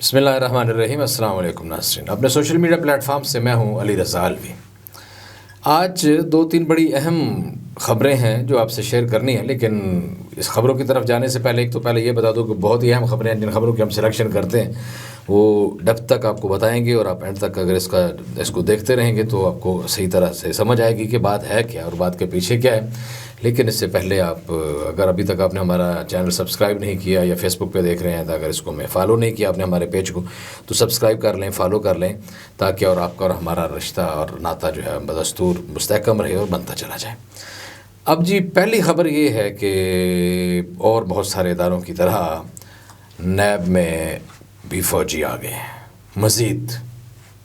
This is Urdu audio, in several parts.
بسم اللہ الرحمن الرحیم۔ السلام علیکم ناظرین، اپنے سوشل میڈیا پلیٹ فارم سے میں ہوں علی رضا الوی۔ آج 2-3 بڑی اہم خبریں ہیں جو آپ سے شیئر کرنی ہیں، لیکن اس خبروں کی طرف جانے سے پہلے یہ بتا دوں کہ بہت ہی اہم خبریں ہیں جن خبروں کی ہم سلیکشن کرتے ہیں وہ ڈیپتھ تک آپ کو بتائیں گے، اور آپ اینڈ تک اگر اس کو دیکھتے رہیں گے تو آپ کو صحیح طرح سے سمجھ آئے گی کہ بات ہے کیا اور بات کے پیچھے کیا ہے۔ لیکن اس سے پہلے آپ اگر ابھی تک آپ نے ہمارا چینل سبسکرائب نہیں کیا یا فیس بک پہ دیکھ رہے ہیں تو اگر اس کو میں فالو نہیں کیا آپ نے ہمارے پیج کو، تو سبسکرائب کر لیں، فالو کر لیں، تاکہ اور آپ کا اور ہمارا رشتہ اور ناطہ جو ہے بدستور مستحکم رہے اور بنتا چلا جائے۔ اب جی، پہلی خبر یہ ہے کہ اور بہت سارے اداروں کی طرح نیب میں بھی فوجی آ گئے ہیں مزید۔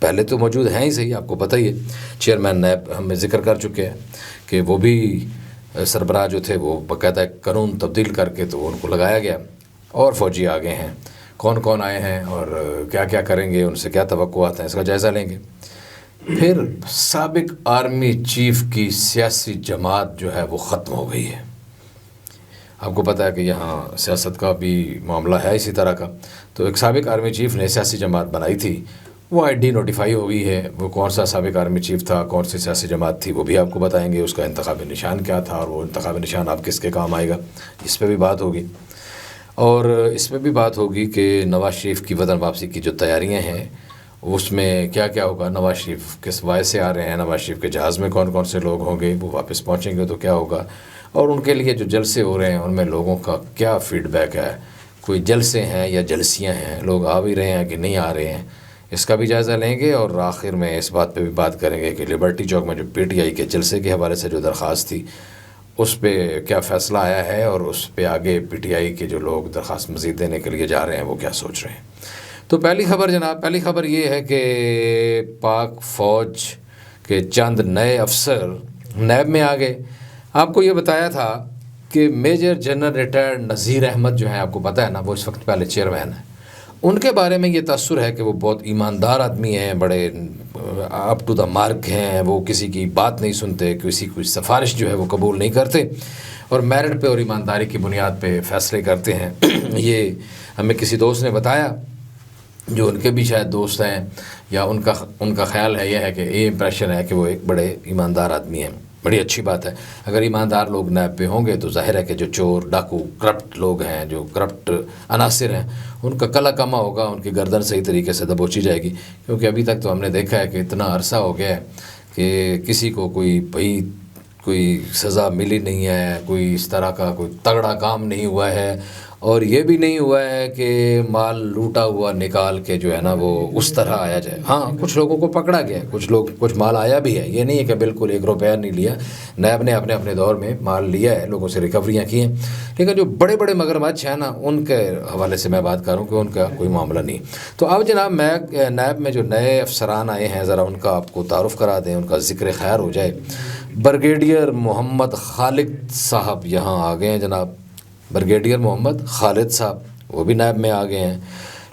پہلے تو موجود ہیں ہی صحیح، آپ کو پتہ ہی ہے، چیئرمین نیب ہم ذکر کر چکے ہیں کہ وہ بھی سربراہ جو تھے وہ باقاعدہ قانون تبدیل کر کے تو ان کو لگایا گیا، اور فوجی آ گئے ہیں۔ کون کون آئے ہیں اور کیا کیا کریں گے، ان سے کیا توقعات ہیں، اس کا جائزہ لیں گے۔ پھر سابق آرمی چیف کی سیاسی جماعت جو ہے وہ ختم ہو گئی ہے۔ آپ کو پتہ ہے کہ یہاں سیاست کا بھی معاملہ ہے اسی طرح کا، تو ایک سابق آرمی چیف نے سیاسی جماعت بنائی تھی، وہ آئی ڈی نوٹیفائی ہو گئی ہے۔ وہ کون سا سابق آرمی چیف تھا، کون سی سیاسی جماعت تھی، وہ بھی آپ کو بتائیں گے۔ اس کا انتخابی نشان کیا تھا اور وہ انتخابی نشان آپ کس کے کام آئے گا، اس پہ بھی بات ہوگی۔ اور اس میں بھی بات ہوگی کہ نواز شریف کی وطن واپسی کی جو تیاریاں ہیں اس میں کیا کیا ہوگا، نواز شریف کس وجہ سے آ رہے ہیں، نواز شریف کے جہاز میں کون کون سے لوگ ہوں گے، وہ واپس پہنچیں گے تو کیا ہوگا، اور ان کے لیے جو جلسے ہو رہے ہیں ان میں لوگوں کا کیا فیڈ بیک ہے، کوئی جلسے ہیں یا جلسیاں ہیں، لوگ آ بھی رہے ہیں کہ نہیں آ رہے ہیں، اس کا بھی جائزہ لیں گے۔ اور آخر میں اس بات پہ بھی بات کریں گے کہ لبرٹی چوک میں جو پی ٹی آئی کے جلسے کے حوالے سے جو درخواست تھی اس پہ کیا فیصلہ آیا ہے، اور اس پہ آگے پی ٹی آئی کے جو لوگ درخواست مزید دینے کے لیے جا رہے ہیں وہ کیا سوچ رہے ہیں۔ تو پہلی خبر یہ ہے کہ پاک فوج کے چند نئے افسر نیب میں آ گئے۔ آپ کو یہ بتایا تھا کہ major general retired Nazir Ahmed جو ہیں، آپ کو پتہ ہے نا، وہ اس وقت پہلے چیئرمین ہیں، ان کے بارے میں یہ تاثر ہے کہ وہ بہت ایماندار آدمی ہیں، بڑے اپ ٹو دا مارک ہیں، وہ کسی کی بات نہیں سنتے، کسی کی سفارش جو ہے وہ قبول نہیں کرتے، اور میرٹ پہ اور ایمانداری کی بنیاد پہ فیصلے کرتے ہیں۔ یہ ہمیں کسی دوست نے بتایا جو ان کے بھی شاید دوست ہیں، یا ان کا خیال ہے، یہ ہے کہ یہ امپریشن ہے کہ وہ ایک بڑے ایماندار آدمی ہیں۔ بڑی اچھی بات ہے، اگر ایماندار لوگ نیب پہ ہوں گے تو ظاہر ہے کہ جو چور ڈاکو کرپٹ لوگ ہیں، جو کرپٹ عناصر ہیں، ان کا کلا کما ہوگا، ان کی گردن صحیح طریقے سے دبوچی جائے گی۔ کیونکہ ابھی تک تو ہم نے دیکھا ہے کہ اتنا عرصہ ہو گیا ہے کہ کسی کو کوئی سزا ملی نہیں ہے، کوئی اس طرح کا کوئی تگڑا کام نہیں ہوا ہے، اور یہ بھی نہیں ہوا ہے کہ مال لوٹا ہوا نکال کے جو ہے نا وہ اس طرح آیا جائے۔ ہاں، کچھ لوگوں کو پکڑا گیا، کچھ مال آیا بھی ہے، یہ نہیں ہے کہ بالکل 1 روپیہ نہیں لیا۔ نیب نے اپنے دور میں مال لیا ہے، لوگوں سے ریکوریاں کی ہیں، لیکن جو بڑے بڑے مگرمچھ ہیں نا، ان کے حوالے سے میں بات کروں کہ ان کا کوئی معاملہ نہیں۔ تو اب جناب نیب میں جو نئے افسران آئے ہیں، ذرا ان کا آپ کو تعارف کرا دیں، ان کا ذکر خیر ہو جائے۔ بریگیڈیئر محمد خالد صاحب یہاں آ گئے ہیں جناب، بریگیڈیئر محمد خالد صاحب وہ بھی نیب میں آ گئے ہیں۔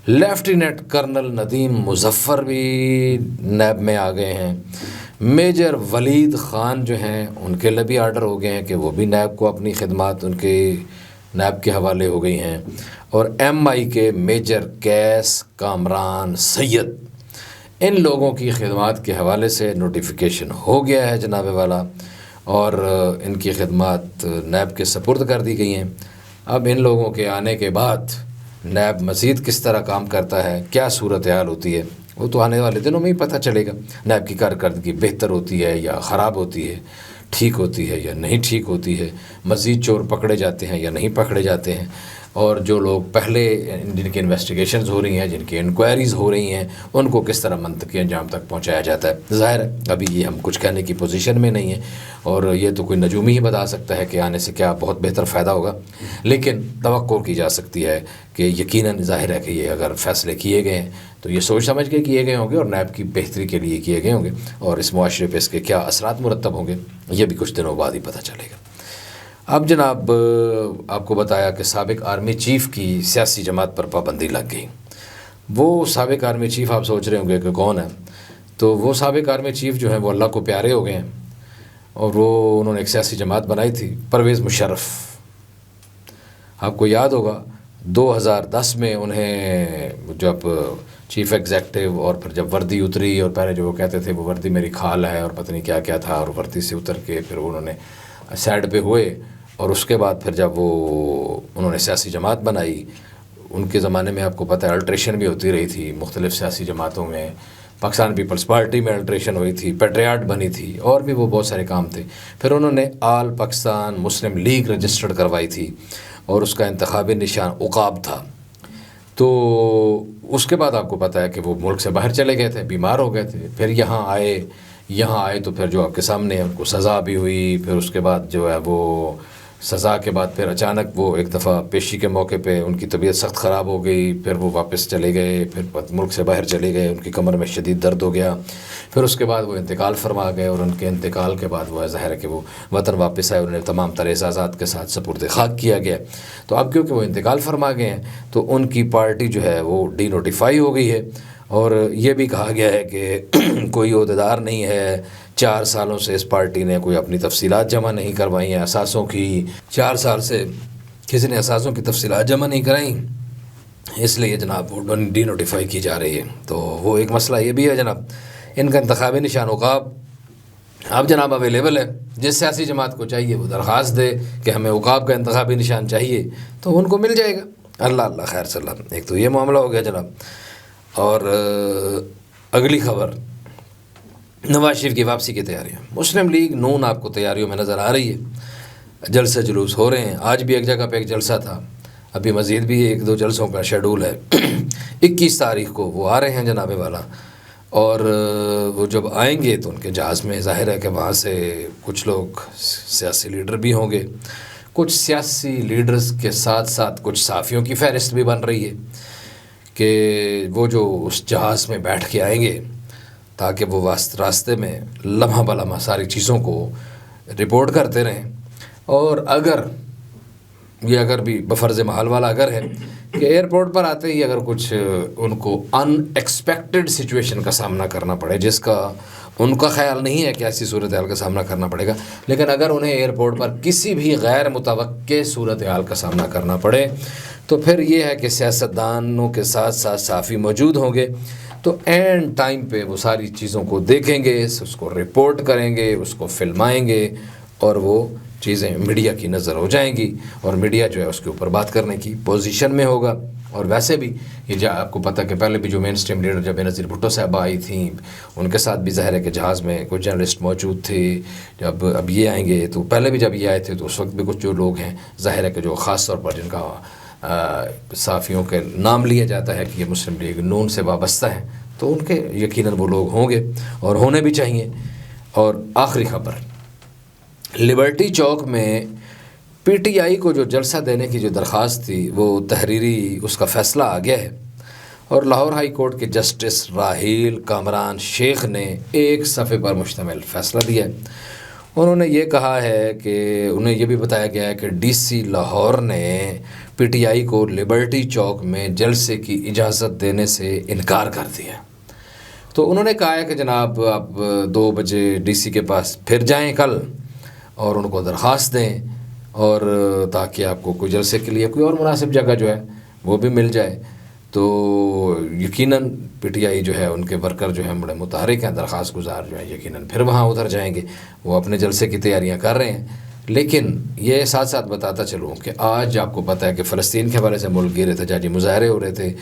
لیفٹیننٹ کرنل ندیم مظفر بھی نیب میں آ گئے ہیں۔ میجر ولید خان جو ہیں ان کے لیے بھی آرڈر ہو گئے ہیں کہ وہ بھی نیب کو اپنی خدمات ان کے نیب کے حوالے ہو گئی ہیں۔ اور ایم آئی کے میجر کیس کامران سید، ان لوگوں کی خدمات کے حوالے سے نوٹیفیکیشن ہو گیا ہے جناب والا، اور ان کی خدمات نیب کے سپرد کر دی گئی ہیں۔ اب ان لوگوں کے آنے کے بعد نیب مزید کس طرح کام کرتا ہے، کیا صورتحال ہوتی ہے، وہ تو آنے والے دنوں میں ہی پتہ چلے گا۔ نیب کی کارکردگی بہتر ہوتی ہے یا خراب ہوتی ہے، ٹھیک ہوتی ہے یا نہیں ٹھیک ہوتی ہے، مزید چور پکڑے جاتے ہیں یا نہیں پکڑے جاتے ہیں، اور جو لوگ پہلے جن کی انویسٹیگیشنز ہو رہی ہیں، جن کی انکوائریز ہو رہی ہیں، ان کو کس طرح منطقی انجام تک پہنچایا جاتا ہے۔ ظاہر ہے ابھی یہ ہم کچھ کہنے کی پوزیشن میں نہیں ہیں، اور یہ تو کوئی نجومی ہی بتا سکتا ہے کہ آنے سے کیا بہت بہتر فائدہ ہوگا، لیکن توقع کی جا سکتی ہے کہ یقیناً ظاہر ہے کہ یہ اگر فیصلے کیے گئے ہیں تو یہ سوچ سمجھ کے کیے گئے ہوں گے، اور نیب کی بہتری کے لیے کیے گئے ہوں گے، اور اس معاشرے پہ اس کے کیا اثرات مرتب ہوں گے یہ بھی کچھ دنوں بعد ہی پتہ چلے گا۔ اب جناب آپ کو بتایا کہ سابق آرمی چیف کی سیاسی جماعت پر پابندی لگ گئی۔ وہ سابق آرمی چیف آپ سوچ رہے ہوں گے کہ کون ہے، تو وہ سابق آرمی چیف جو ہیں وہ اللہ کو پیارے ہو گئے ہیں، اور انہوں نے ایک سیاسی جماعت بنائی تھی، پرویز مشرف۔ آپ کو یاد ہوگا 2010 میں انہیں جب چیف ایگزیکٹو اور پھر جب وردی اتری، اور پہلے جو وہ کہتے تھے وہ وردی میری خال ہے اور پتہ نہیں کیا کیا تھا، اور وردی سے اتر کے پھر انہوں نے سائڈ پہ ہوئے، اور اس کے بعد پھر جب وہ انہوں نے سیاسی جماعت بنائی، ان کے زمانے میں آپ کو پتہ ہے الٹریشن بھی ہوتی رہی تھی مختلف سیاسی جماعتوں میں، پاکستان پیپلز پارٹی میں الٹریشن ہوئی تھی، پیٹریاٹ بنی تھی، اور بھی وہ بہت سارے کام تھے۔ پھر انہوں نے آل پاکستان مسلم لیگ رجسٹرڈ کروائی تھی، اور اس کا انتخابی نشان عقاب تھا۔ تو اس کے بعد آپ کو پتہ ہے کہ وہ ملک سے باہر چلے گئے تھے، بیمار ہو گئے تھے، پھر یہاں آئے تو پھر جو آپ کے سامنے ان کو سزا بھی ہوئی، پھر اس کے بعد جو ہے وہ سزا کے بعد پھر اچانک وہ ایک دفعہ پیشی کے موقع پہ ان کی طبیعت سخت خراب ہو گئی، پھر وہ واپس چلے گئے، پھر ملک سے باہر چلے گئے، ان کی کمر میں شدید درد ہو گیا، پھر اس کے بعد وہ انتقال فرما گئے، اور ان کے انتقال کے بعد وہ ظاہر ہے کہ وہ وطن واپس آئے، انہیں تمام تر اعزازات کے ساتھ سپرد خاک کیا گیا۔ تو اب کیونکہ وہ انتقال فرما گئے ہیں تو ان کی پارٹی جو ہے وہ ڈی نوٹیفائی ہو گئی ہے، اور یہ بھی کہا گیا ہے کہ کوئی عہدیدار نہیں ہے، 4 سالوں سے اس پارٹی نے کوئی اپنی تفصیلات جمع نہیں کروائی ہیں اثاثوں کی، 4 سال سے کسی نے اثاثوں کی تفصیلات جمع نہیں کرائیں، اس لیے جناب وہ ڈی نوٹیفائی کی جا رہی ہے۔ تو وہ ایک مسئلہ یہ بھی ہے جناب، ان کا انتخابی نشان عقاب اب جناب اویلیبل ہے، جس سیاسی جماعت کو چاہیے وہ درخواست دے کہ ہمیں عقاب کا انتخابی نشان چاہیے تو ان کو مل جائے گا۔ اللہ خیر صلی اللہ۔ ایک تو یہ معاملہ ہو گیا جناب، اور اگلی خبر نواز شریف کی واپسی کی تیاریاں۔ مسلم لیگ نون آپ کو تیاریوں میں نظر آ رہی ہے، جلسے جلوس ہو رہے ہیں، آج بھی ایک جگہ پہ ایک جلسہ تھا، ابھی مزید بھی 1-2 جلسوں کا شیڈول ہے۔ 21 تاریخ کو وہ آ رہے ہیں جناب والا، اور وہ جب آئیں گے تو ان کے جہاز میں ظاہر ہے کہ وہاں سے کچھ لوگ سیاسی لیڈر بھی ہوں گے، کچھ سیاسی لیڈرز کے ساتھ ساتھ کچھ صحافیوں کی فہرست بھی بن رہی ہے کہ وہ جو اس جہاز میں بیٹھ کے آئیں گے تاکہ وہ راستے میں لمحہ بلمحہ ساری چیزوں کو رپورٹ کرتے رہیں، اور اگر بھی بفرض محال والا اگر ہے کہ ایئرپورٹ پر آتے ہی اگر کچھ ان کو ان ایکسپیکٹڈ سچویشن کا سامنا کرنا پڑے، جس کا ان کا خیال نہیں ہے کہ ایسی صورتحال کا سامنا کرنا پڑے گا، لیکن اگر انہیں ایئرپورٹ پر کسی بھی غیر متوقع صورتحال کا سامنا کرنا پڑے تو پھر یہ ہے کہ سیاستدانوں کے ساتھ ساتھ صحافی موجود ہوں گے، تو اینڈ ٹائم پہ وہ ساری چیزوں کو دیکھیں گے، اس کو رپورٹ کریں گے، اس کو فلمائیں گے، اور وہ چیزیں میڈیا کی نظر ہو جائیں گی، اور میڈیا جو ہے اس کے اوپر بات کرنے کی پوزیشن میں ہوگا۔ اور ویسے بھی یہ آپ کو پتہ کہ پہلے بھی جو مین سٹریم لیڈر جب بینظیر بھٹو صاحبہ آئی تھیں ان کے ساتھ بھی ظاہر ہے کہ جہاز میں کچھ جرنلسٹ موجود تھے، جب اب یہ آئیں گے تو پہلے بھی جب یہ آئے تھے تو اس وقت بھی کچھ جو لوگ ہیں ظاہر ہے کہ جو خاص طور پر جن کا صحافیوں کے نام لیا جاتا ہے کہ یہ مسلم لیگ نون سے وابستہ ہیں، تو ان کے یقیناً وہ لوگ ہوں گے اور ہونے بھی چاہیے۔ اور آخری خبر، لبرٹی چوک میں پی ٹی آئی کو جو جلسہ دینے کی جو درخواست تھی وہ تحریری اس کا فیصلہ آ گیا ہے، اور لاہور ہائی کورٹ کے جسٹس راحیل کامران شیخ نے ایک صفحے پر مشتمل فیصلہ دیا ہے۔ انہوں نے یہ کہا ہے کہ انہیں یہ بھی بتایا گیا ہے کہ ڈی سی لاہور نے پی ٹی آئی کو لبرٹی چوک میں جلسے کی اجازت دینے سے انکار کر دیا۔ تو انہوں نے کہا ہے کہ جناب آپ 2 بجے ڈی سی کے پاس پھر جائیں کل اور ان کو درخواست دیں، اور تاکہ آپ کو کوئی جلسے کے لیے کوئی اور مناسب جگہ جو ہے وہ بھی مل جائے۔ تو یقیناً پی ٹی آئی جو ہے ان کے ورکر جو ہیں بڑے متحرک ہیں، درخواست گزار جو ہیں یقیناً پھر وہاں ادھر جائیں گے، وہ اپنے جلسے کی تیاریاں کر رہے ہیں۔ لیکن یہ ساتھ ساتھ بتاتا چلوں کہ آج آپ کو پتہ ہے کہ فلسطین کے حوالے سے ملک گیر احتجاجی مظاہرے ہو رہے تھے،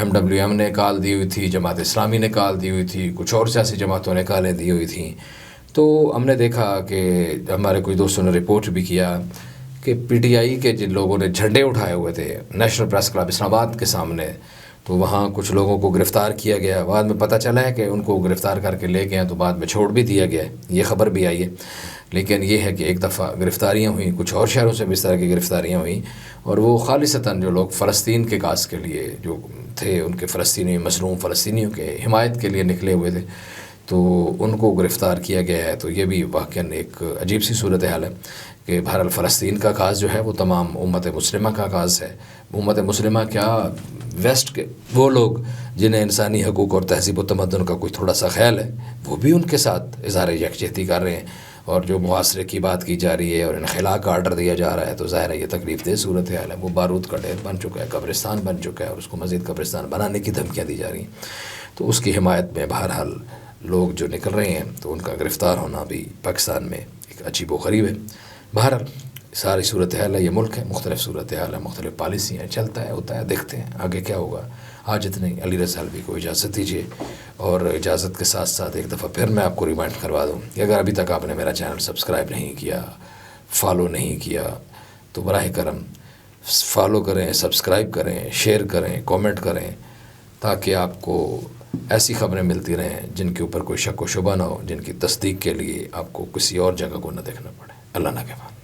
MWM نے کال دی ہوئی تھی، جماعت اسلامی نے کال دی ہوئی تھی، کچھ اور سیاسی جماعتوں نے کالیں دی ہوئی تھیں۔ تو ہم نے دیکھا کہ ہمارے کوئی دوستوں نے رپورٹ بھی کیا کہ پی ٹی آئی کے جن لوگوں نے جھنڈے اٹھائے ہوئے تھے نیشنل پریس کلب اسلام آباد کے سامنے، تو وہاں کچھ لوگوں کو گرفتار کیا گیا۔ بعد میں پتہ چلا ہے کہ ان کو گرفتار کر کے لے گئے ہیں، تو بعد میں چھوڑ بھی دیا گیا ہے، یہ خبر بھی آئی ہے۔ لیکن یہ ہے کہ ایک دفعہ گرفتاریاں ہوئیں، کچھ اور شہروں سے بھی اس طرح کی گرفتاریاں ہوئیں، اور وہ خالصتاً جو لوگ فلسطین کے کاز کے لیے جو تھے، ان کے فلسطینی مظلوم فلسطینیوں کے حمایت کے لیے نکلے ہوئے تھے، تو ان کو گرفتار کیا گیا ہے۔ تو یہ بھی واقعاً ایک عجیب سی صورتحال ہے کہ بہرحال فلسطین کا کاز جو ہے وہ تمام امت مسلمہ کا کاز ہے۔ امت مسلمہ کیا، ویسٹ کے وہ لوگ جنہیں انسانی حقوق اور تہذیب و تمدن کا کوئی تھوڑا سا خیال ہے، وہ بھی ان کے ساتھ اظہار یکجہتی کر رہے ہیں، اور جو محاصرے کی بات کی جا رہی ہے اور انخلا کا آرڈر دیا جا رہا ہے، تو ظاہر ہے یہ تکلیف دہ صورت حال ہے۔ وہ بارود کا ڈھیر بن چکا ہے، قبرستان بن چکا ہے، اور اس کو مزید قبرستان بنانے کی دھمکیاں دی جا رہی ہیں۔ تو اس کی حمایت میں بہرحال لوگ جو نکل رہے ہیں، تو ان کا گرفتار ہونا بھی پاکستان میں ایک عجیب و غریب ہے۔ بہرحال ساری صورتحال ہے، یہ ملک ہے، مختلف صورتحال ہے، مختلف پالیسی ہیں، چلتا ہے، ہوتا ہے، دیکھتے ہیں آگے کیا ہوگا۔ آج اتنے علی رضا الوی کو اجازت دیجیے، اور اجازت کے ساتھ ساتھ ایک دفعہ پھر میں آپ کو ریمائنڈ کروا دوں کہ اگر ابھی تک آپ نے میرا چینل سبسکرائب نہیں کیا، فالو نہیں کیا، تو براہ کرم فالو کریں، سبسکرائب کریں، شیئر کریں، کامنٹ کریں، تاکہ آپ کو ایسی خبریں ملتی رہیں جن کے اوپر کوئی شک و شبہ نہ ہو، جن کی تصدیق کے لیے آپ کو کسی اور جگہ کو نہ دیکھنا پڑے۔ اللہ نگہبان۔